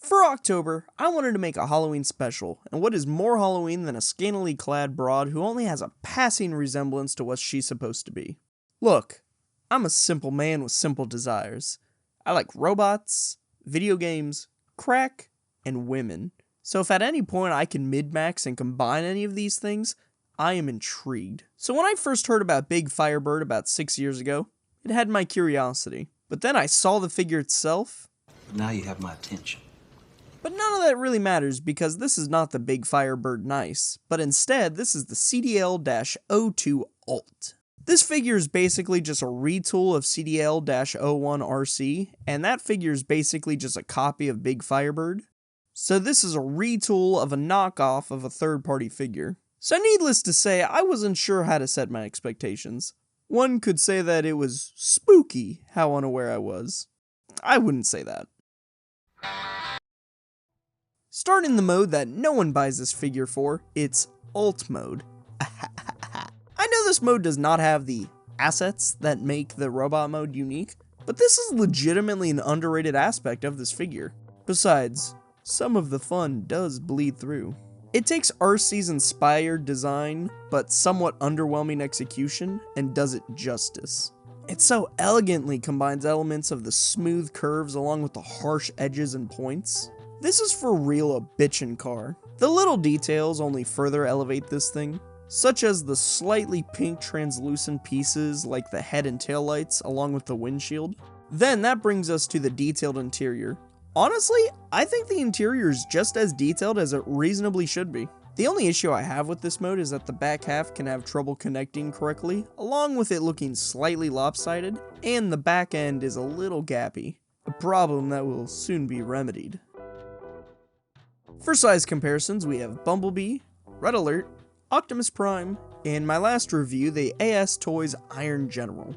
For October, I wanted to make a Halloween special, and what is more Halloween than a scantily clad broad who only has a passing resemblance to what she's supposed to be? Look, I'm a simple man with simple desires. I like robots, video games, crack, and women. So if at any point I can min-max and combine any of these things, I am intrigued. So when I first heard about Big Firebird about 6 years ago, it had my curiosity. But then I saw the figure itself. Now you have my attention. But none of that really matters because this is not the Big Firebird Nice, but instead this is the CDL-02 Alt. This figure is basically just a retool of CDL-01 RC, and that figure is basically just a copy of Big Firebird. So this is a retool of a knockoff of a third-party figure. So needless to say, I wasn't sure how to set my expectations. One could say that it was spooky how unaware I was. I wouldn't say that. Start in the mode that no one buys this figure for, it's Alt mode. I know this mode does not have the assets that make the robot mode unique, but this is legitimately an underrated aspect of this figure. Besides, some of the fun does bleed through. It takes RC's inspired design, but somewhat underwhelming execution, and does it justice. It so elegantly combines elements of the smooth curves along with the harsh edges and points. This is for real a bitchin' car. The little details only further elevate this thing, such as the slightly pink translucent pieces like the head and tail lights along with the windshield. Then that brings us to the detailed interior. Honestly, I think the interior is just as detailed as it reasonably should be. The only issue I have with this mode is that the back half can have trouble connecting correctly, along with it looking slightly lopsided, and the back end is a little gappy, a problem that will soon be remedied. For size comparisons, we have Bumblebee, Red Alert, Optimus Prime, and my last review, the AS Toys Iron General.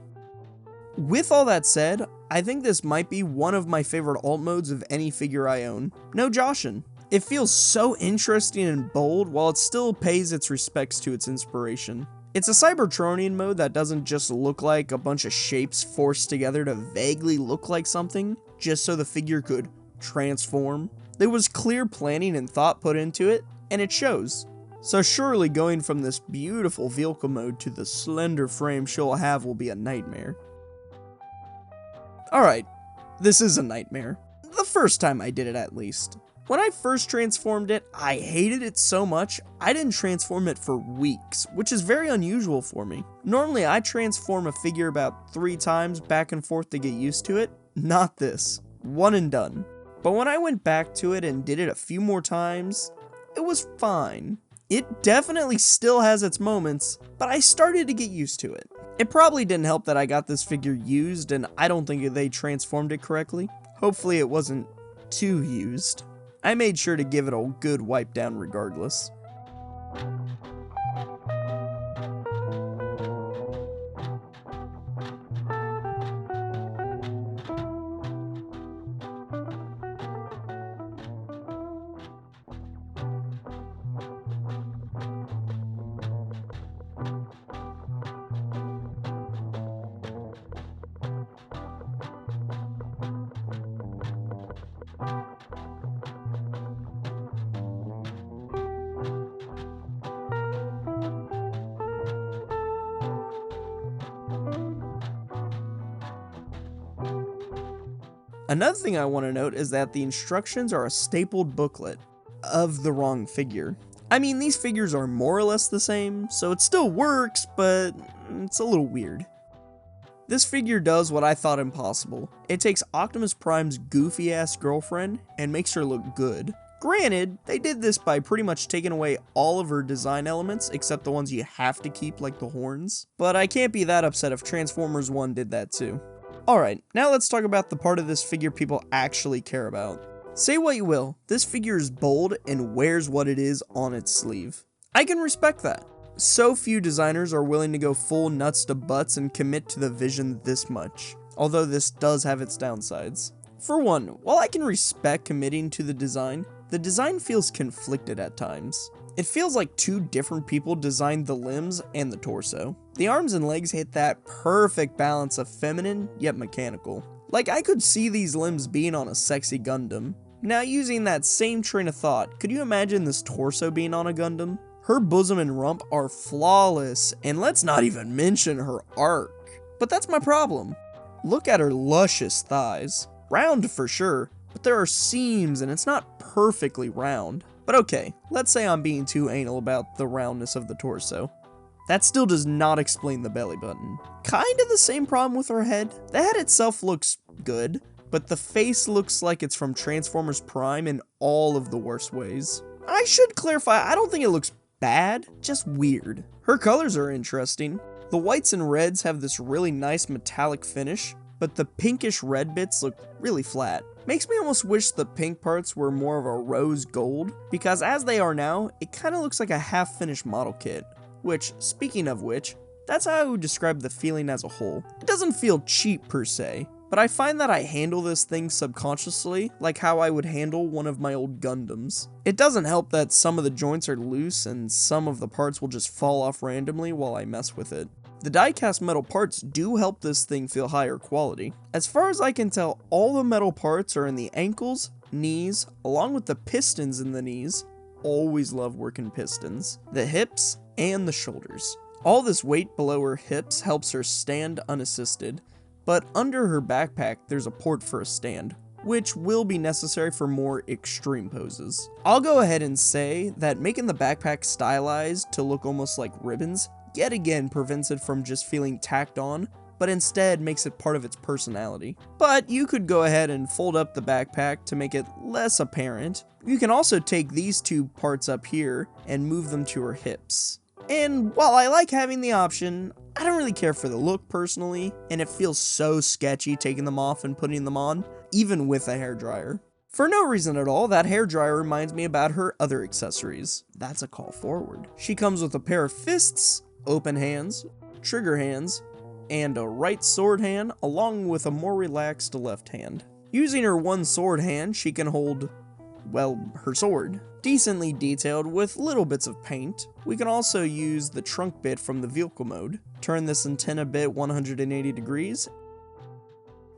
With all that said, I think this might be one of my favorite alt modes of any figure I own. No joshin'. It feels so interesting and bold while it still pays its respects to its inspiration. It's a Cybertronian mode that doesn't just look like a bunch of shapes forced together to vaguely look like something, just so the figure could transform. There was clear planning and thought put into it, and it shows. So surely going from this beautiful vehicle mode to the slender frame she'll have will be a nightmare. Alright, this is a nightmare. The first time I did it at least. When I first transformed it, I hated it so much, I didn't transform it for weeks, which is very unusual for me. Normally I transform a figure about 3 times back and forth to get used to it. Not this. One and done. But when I went back to it and did it a few more times, it was fine. It definitely still has its moments, but I started to get used to it. It probably didn't help that I got this figure used and I don't think they transformed it correctly. Hopefully it wasn't too used. I made sure to give it a good wipe down regardless. Another thing I want to note is that the instructions are a stapled booklet of the wrong figure. I mean, these figures are more or less the same, so it still works, but it's a little weird. This figure does what I thought impossible. It takes Optimus Prime's goofy-ass girlfriend and makes her look good. Granted, they did this by pretty much taking away all of her design elements, except the ones you have to keep, like the horns. But I can't be that upset if Transformers 1 did that too. Alright, now let's talk about the part of this figure people actually care about. Say what you will, this figure is bold and wears what it is on its sleeve. I can respect that. So few designers are willing to go full nuts to butts and commit to the vision this much, although this does have its downsides. For one, while I can respect committing to the design feels conflicted at times. It feels like 2 different people designed the limbs and the torso. The arms and legs hit that perfect balance of feminine yet mechanical. Like I could see these limbs being on a sexy Gundam. Now, using that same train of thought, could you imagine this torso being on a Gundam? Her bosom and rump are flawless, and let's not even mention her arc. But that's my problem. Look at her luscious thighs. Round for sure, but there are seams and it's not perfectly round. But okay, let's say I'm being too anal about the roundness of the torso. That still does not explain the belly button. Kinda the same problem with her head. The head itself looks good, but the face looks like it's from Transformers Prime in all of the worst ways. I should clarify, I don't think it looks bad, just weird. Her colors are interesting. The whites and reds have this really nice metallic finish, but the pinkish red bits look really flat. Makes me almost wish the pink parts were more of a rose gold, because as they are now, it kinda looks like a half-finished model kit. Which, speaking of which, that's how I would describe the feeling as a whole. It doesn't feel cheap per se, but I find that I handle this thing subconsciously, like how I would handle one of my old Gundams. It doesn't help that some of the joints are loose and some of the parts will just fall off randomly while I mess with it. The die-cast metal parts do help this thing feel higher quality. As far as I can tell, all the metal parts are in the ankles, knees, along with the pistons in the knees. Always love working pistons. The hips, and the shoulders. All this weight below her hips helps her stand unassisted, but under her backpack there's a port for a stand, which will be necessary for more extreme poses. I'll go ahead and say that making the backpack stylized to look almost like ribbons yet again prevents it from just feeling tacked on, but instead makes it part of its personality. But you could go ahead and fold up the backpack to make it less apparent. You can also take these two parts up here and move them to her hips. And while I like having the option, I don't really care for the look personally, and it feels so sketchy taking them off and putting them on, even with a hairdryer. For no reason at all, that hairdryer reminds me about her other accessories. That's a call forward. She comes with a pair of fists, open hands, trigger hands, and a right sword hand, along with a more relaxed left hand. Using her one sword hand, she can hold, well, her sword. Decently detailed with little bits of paint. We can also use the trunk bit from the vehicle mode. Turn this antenna bit 180 degrees,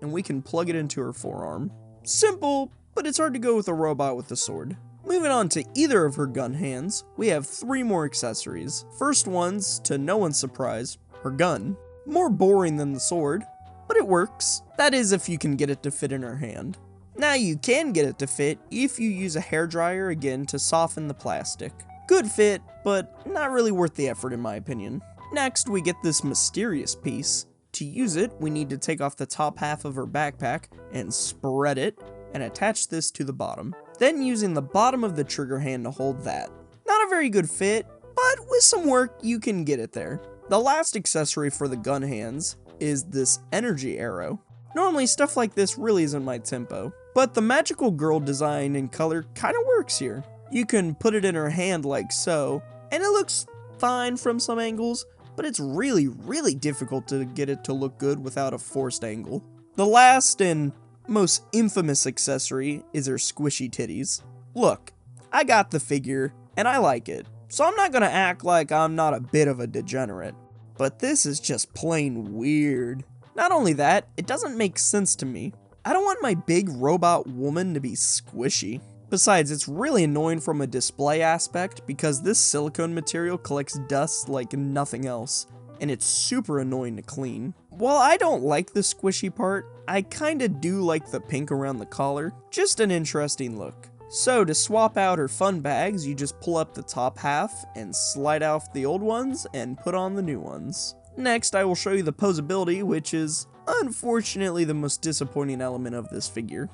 and we can plug it into her forearm. Simple, but it's hard to go with a robot with a sword. Moving on to either of her gun hands, we have 3 more accessories. First one's, to no one's surprise, her gun. More boring than the sword, but it works. That is if you can get it to fit in her hand. Now you can get it to fit if you use a hairdryer again to soften the plastic. Good fit, but not really worth the effort in my opinion. Next, we get this mysterious piece. To use it, we need to take off the top half of her backpack and spread it and attach this to the bottom. Then using the bottom of the trigger hand to hold that. Not a very good fit, but with some work you can get it there. The last accessory for the gun hands is this energy arrow. Normally stuff like this really isn't my tempo, but the magical girl design and color kinda works here. You can put it in her hand like so, and it looks fine from some angles, but it's really difficult to get it to look good without a forced angle. The last and most infamous accessory is her squishy titties. Look, I got the figure, and I like it, so I'm not gonna act like I'm not a bit of a degenerate. But this is just plain weird. Not only that, it doesn't make sense to me. I don't want my big robot woman to be squishy. Besides, it's really annoying from a display aspect because this silicone material collects dust like nothing else, and it's super annoying to clean. While I don't like the squishy part, I kinda do like the pink around the collar. Just an interesting look. So to swap out her fun bags, you just pull up the top half and slide off the old ones and put on the new ones. Next, I will show you the posability, which is unfortunately the most disappointing element of this figure.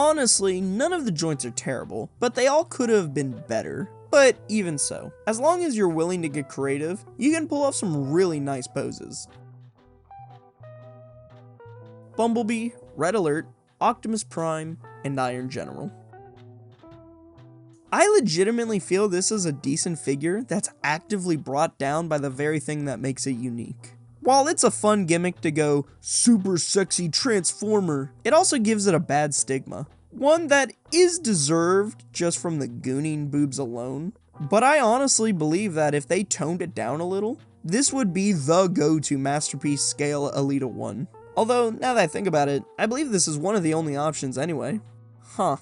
Honestly, none of the joints are terrible, but they all could have been better. But even so, as long as you're willing to get creative, you can pull off some really nice poses. Bumblebee, Red Alert, Optimus Prime, and Iron General. I legitimately feel this is a decent figure that's actively brought down by the very thing that makes it unique. While it's a fun gimmick to go super sexy transformer, it also gives it a bad stigma. One that is deserved just from the gooning boobs alone. But I honestly believe that if they toned it down a little, this would be the go-to masterpiece scale Elita 1. Although, now that I think about it, I believe this is one of the only options anyway. Huh.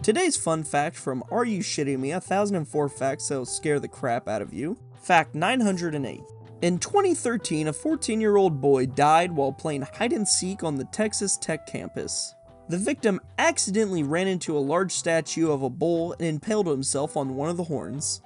Today's fun fact from Are You Shitting Me? 1004 facts that'll scare the crap out of you. Fact 908. In 2013, a 14-year-old boy died while playing hide-and-seek on the Texas Tech campus. The victim accidentally ran into a large statue of a bull and impaled himself on one of the horns.